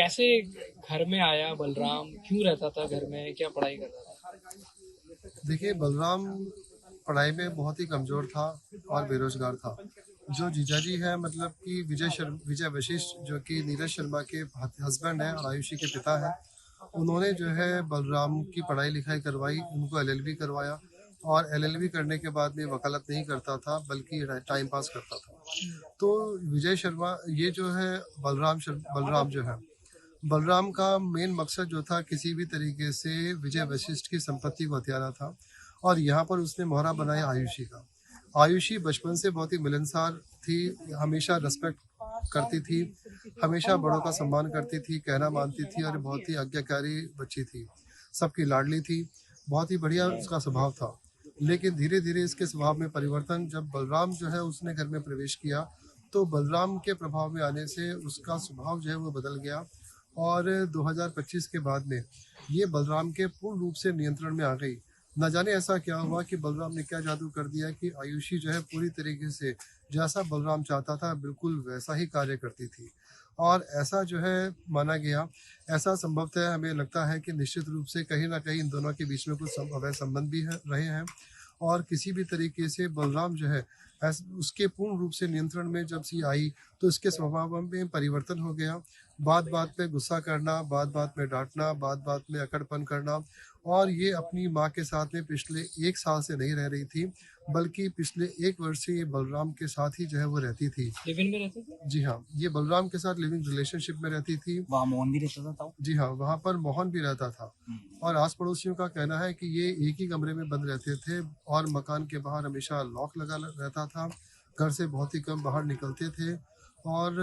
कैसे घर में आया बलराम, क्यों रहता था घर में, क्या पढ़ाई करता था? देखिए, बलराम पढ़ाई में बहुत ही कमज़ोर था और बेरोज़गार था। जो जीजाजी हैं मतलब कि विजय वशिष्ठ जो कि नीरज शर्मा के हस्बैंड हैं और आयुषी के पिता हैं, उन्होंने जो है बलराम की पढ़ाई-लिखाई करवाई, उनको एलएलबी करवाया और एलएलबी करने के बाद में वकालत नहीं करता था बल्कि टाइम पास करता था। तो विजय शर्मा ये जो है बलराम जो है, बलराम का मेन मकसद जो था किसी भी तरीके से विजय वशिष्ठ की संपत्ति को हथियाना था और यहाँ पर उसने मोहरा बनाया आयुषी का। आयुषी बचपन से बहुत ही मिलनसार थी, हमेशा रिस्पेक्ट करती थी, हमेशा बड़ों का सम्मान करती थी, कहना मानती थी और बहुत ही आज्ञाकारी बच्ची थी, सबकी लाडली थी, बहुत ही बढ़िया उसका स्वभाव था। लेकिन धीरे धीरे इसके स्वभाव में परिवर्तन जब बलराम जो है उसने घर में प्रवेश किया, तो बलराम के प्रभाव में आने से उसका स्वभाव जो है वो बदल गया और 2025 के बाद में ये बलराम के पूर्ण रूप से नियंत्रण में आ गई। न जाने ऐसा क्या हुआ कि बलराम ने क्या जादू कर दिया कि आयुषी जो है पूरी तरीके से जैसा बलराम चाहता था बिल्कुल वैसा ही कार्य करती थी। और ऐसा जो है माना गया, ऐसा संभवतः हमें लगता है कि निश्चित रूप से कहीं न कहीं इन दोनों के बीच में कुछ अवैध संबंध भी रहे हैं और किसी भी तरीके से बलराम जो है उसके पूर्ण रूप से नियंत्रण में जब से आई, तो इसके स्वभाव में परिवर्तन हो गया। बात-बात पे गुस्सा करना, बात-बात में डाँटना, बात-बात में अकड़पन करना और ये अपनी माँ के साथ में पिछले 1 साल से नहीं रह रही थी, बल्कि पिछले 1 वर्ष से ये बलराम के साथ ही जो है वो रहती थी। लिव इन में रहते थे? जी हाँ, ये बलराम के साथ लिविंग रिलेशनशिप में रहती थी। वहाँ मोहन भी रहता था? जी हाँ, वहाँ पर मोहन भी रहता था और आस-पड़ोसियों का कहना है कि ये एक ही कमरे में बंद रहते थे और मकान के बाहर हमेशा लॉक लगा रहता था। घर से बहुत ही कम बाहर निकलते थे और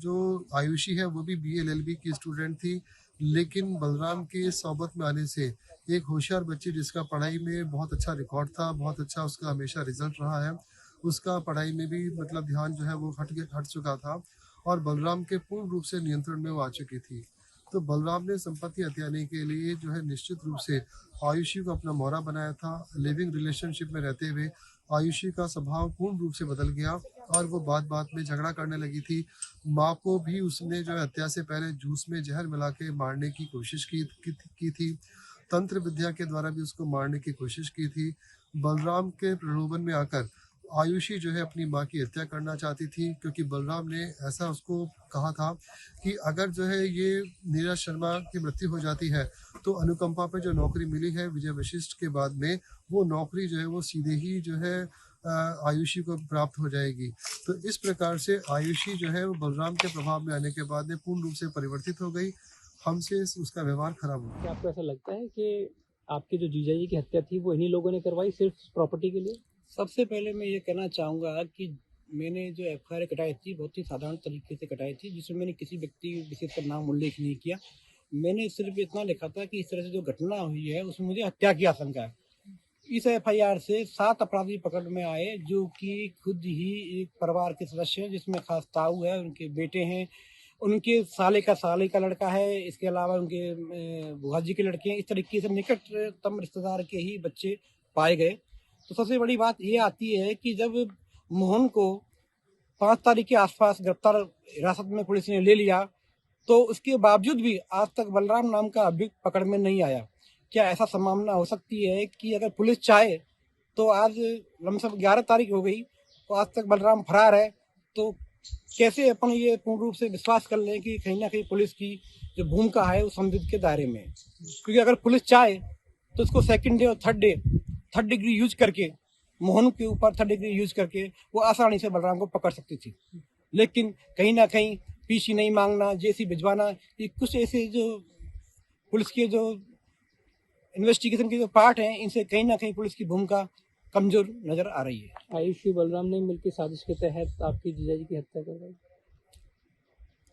जो आयुषी है वो भी बीए एलएलबी की स्टूडेंट थी, लेकिन बलराम की सोबत में आने से एक होशियार बच्ची जिसका पढ़ाई में बहुत अच्छा रिकॉर्ड था, बहुत अच्छा उसका हमेशा रिज़ल्ट रहा है, उसका पढ़ाई में भी मतलब ध्यान जो है वो हट चुका था और बलराम के पूर्ण रूप से नियंत्रण में वो आ चुकी थी। तो बलराम ने संपत्ति हथियाने के लिए जो है निश्चित रूप से आयुषी को अपना मोहरा बनाया था। लिविंग रिलेशनशिप में रहते हुए आयुषी का स्वभाव पूर्ण रूप से बदल गया और वो बात-बात में झगड़ा करने लगी थी। माँ को भी उसने जो है हत्या से पहले जूस में जहर मिला के मारने की कोशिश की थी। तंत्र विद्या के द्वारा भी उसको मारने की कोशिश की थी। बलराम के प्रलोभन में आकर आयुषी जो है अपनी माँ की हत्या करना चाहती थी क्योंकि बलराम ने ऐसा उसको कहा था कि अगर जो है ये नीरज शर्मा की मृत्यु हो जाती है, तो अनुकंपा पे जो नौकरी मिली है विजय वशिष्ठ के बाद में, वो नौकरी जो है वो सीधे ही जो है आयुषी को प्राप्त हो जाएगी। तो इस प्रकार से आयुषी जो है वो बलराम के प्रभाव में आने के बाद में पूर्ण रूप से परिवर्तित हो गई। हमसे उसका व्यवहार खराब हो गया। क्या आपको ऐसा लगता है कि आपके जो जीजा जी की हत्या थी वो इन्हीं लोगों ने करवाई सिर्फ प्रॉपर्टी के लिए? सबसे पहले मैं ये कहना चाहूँगा कि मैंने जो एफआईआर कटाई थी बहुत ही साधारण तरीके से कटाई थी, जिसमें मैंने किसी व्यक्ति विशेष का नाम उल्लेख नहीं किया। मैंने सिर्फ इतना लिखा था कि इस तरह से जो घटना हुई है उसमें मुझे हत्या की आशंका है। इस एफआईआर से 7 अपराधी पकड़ में आए जो कि खुद ही एक परिवार के सदस्य हैं, जिसमें खास ताऊ है, उनके बेटे हैं, उनके साले का लड़का है, इसके अलावा उनके बुआ जी के लड़के हैं। इस तरीके से निकटतम रिश्तेदार के ही बच्चे पाए गए। तो सबसे बड़ी बात ये आती है कि जब मोहन को 5 तारीख के आसपास गिरफ्तार हिरासत में पुलिस ने ले लिया, तो उसके बावजूद भी आज तक बलराम नाम का अभियुक्त पकड़ में नहीं आया। क्या ऐसा संभावना हो सकती है कि अगर पुलिस चाहे तो आज लमसम 11 तारीख हो गई, तो आज तक बलराम फरार है, तो कैसे अपन ये पूर्ण रूप से विश्वास कर लें कि कहीं ना कहीं पुलिस की जो भूमिका है वो संदिग्ध के दायरे में है? क्योंकि अगर पुलिस चाहे तो इसको सेकंड डे और थर्ड डिग्री यूज करके, मोहन के ऊपर थर्ड डिग्री यूज करके वो आसानी से बलराम को पकड़ सकती थी। लेकिन कहीं ना कहीं पीसी नहीं मांगना, जेसी भिजवाना, ये कुछ ऐसे जो पुलिस के जो इन्वेस्टिगेशन के जो पार्ट हैं, इनसे कहीं ना कहीं पुलिस की भूमिका कमजोर नजर आ रही है। आयुषी बलराम ने मिलकर साजिश के तहत आपकी जीजा जी की हत्या करवाई।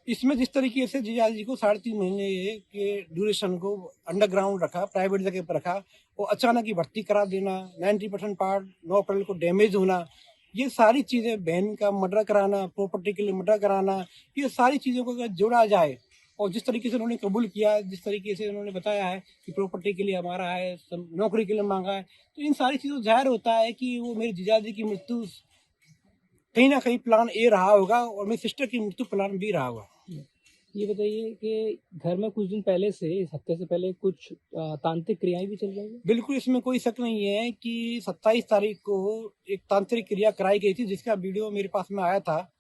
इसमें जिस तरीके से जीजा जी को 3.5 महीने के ड्यूरेशन को अंडरग्राउंड रखा, प्राइवेट जगह पर रखा, वो अचानक ही भर्ती करा देना, 90% पार्ट 9 अप्रैल को डैमेज होना, ये सारी चीजें, बहन का मर्डर कराना, प्रॉपर्टी के लिए मर्डर कराना, ये सारी चीजों को अगर जोड़ा जाए और जिस तरीके से उन्होंने कबूल किया, जिस तरीके से उन्होंने बताया है कि प्रॉपर्टी के लिए हमारा है, नौकरी के लिए मांगा है, तो इन सारी चीजों जाहिर होता है कि वो मेरे जीजा जी की मृत्यु कहीं ना कहीं प्लान ए रहा होगा और मेरी सिस्टर की मृत्यु प्लान बी रहा होगा। ये बताइए कि घर में कुछ दिन पहले से, इस हत्या से पहले कुछ तांत्रिक क्रियाएं भी चल रही हैं? बिल्कुल इसमें कोई शक नहीं है कि 27 तारीख को एक तांत्रिक क्रिया कराई गई थी, जिसका वीडियो मेरे पास में आया था,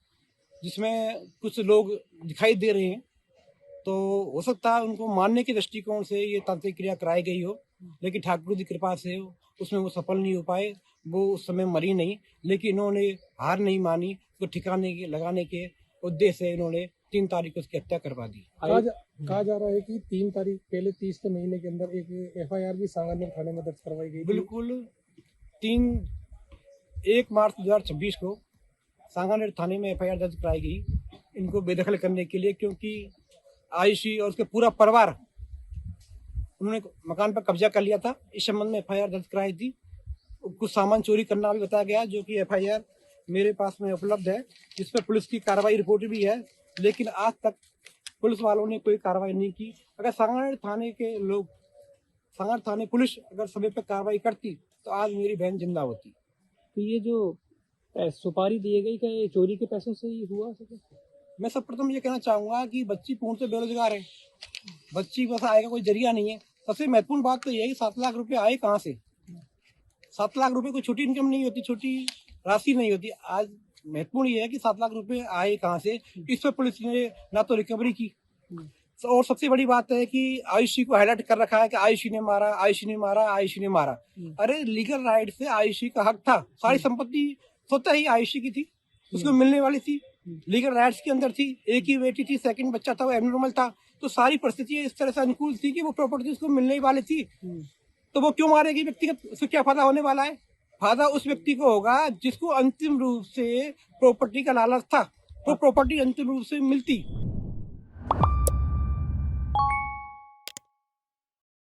जिसमें कुछ लोग दिखाई दे रहे हैं। तो हो सकता है उनको मानने के दृष्टिकोण से ये तांत्रिक क्रिया कराई गई हो, लेकिन ठाकुर की कृपा से उसमें वो सफल नहीं हो पाए। वो उस समय मरी नहीं, लेकिन इन्होंने हार नहीं मानी, उसको ठिकाने के लगाने के उद्देश्य से इन्होंने 3 तारीख को उसकी हत्या करवा दी। कहा जा रहा है कि 3 तारीख पहले 30 के महीने के अंदर एक एफआईआर भी सांगानेर थाने में दर्ज करवाई गई थी। बिल्कुल 1 मार्च 2026 को सांगानेर थाने में एफआईआर दर्ज कराई गई इनको बेदखल करने के लिए, क्योंकि आयुषी और उसके पूरा परिवार उन्होंने मकान पर कब्जा कर लिया था। इस संबंध में एफआईआर दर्ज कराई थी। कुछ सामान चोरी करना भी बताया गया, जो कि एफआईआर मेरे पास में उपलब्ध है, जिस पर पुलिस की कार्रवाई रिपोर्ट भी है, लेकिन आज तक पुलिस वालों ने कोई कार्रवाई नहीं की। अगर सांगानेर थाने के लोग, सांगानेर थाने पुलिस अगर समय पर कार्रवाई करती तो आज मेरी बहन जिंदा होती। तो ये जो सुपारी दी गई, क्या ये चोरी के पैसों से ही हुआ? मैं सब प्रथम ये कहना चाहूंगा कि बच्ची पूर्ण से बेरोजगार है, बच्ची बस आएगा कोई जरिया नहीं है। सबसे महत्वपूर्ण बात तो ये है कि 7 लाख रुपए आए कहाँ से? 7 लाख रुपए कोई छोटी इनकम नहीं होती, छोटी राशि नहीं होती। आज महत्वपूर्ण ये है कि 7 लाख रुपए आए कहाँ से, इस पर पुलिस ने ना तो रिकवरी की, और सबसे बड़ी बात है कि आयुषी को हाईलाइट कर रखा है कि आयुषी ने मारा, आयुषी ने मारा, आयुषी ने मारा। अरे लीगल राइट से आयुषी का हक था, सारी संपत्ति स्वतः ही आयुषी की थी, उसको मिलने वाली थी, लीगल राइट्स के अंदर थी। एक ही बेटी थी, सेकंड बच्चा था, वो एबनॉर्मल था, तो सारी परिस्थितियां इस तरह से अनुकूल थी कि वो प्रॉपर्टी उसको मिलने ही वाली थी। तो वो क्यों मारेगी? व्यक्तिगत उसको क्या फायदा होने वाला है? फायदा उस व्यक्ति को होगा जिसको अंतिम रूप से प्रॉपर्टी का लालच था, वो प्रॉपर्टी अंतिम रूप से मिलती।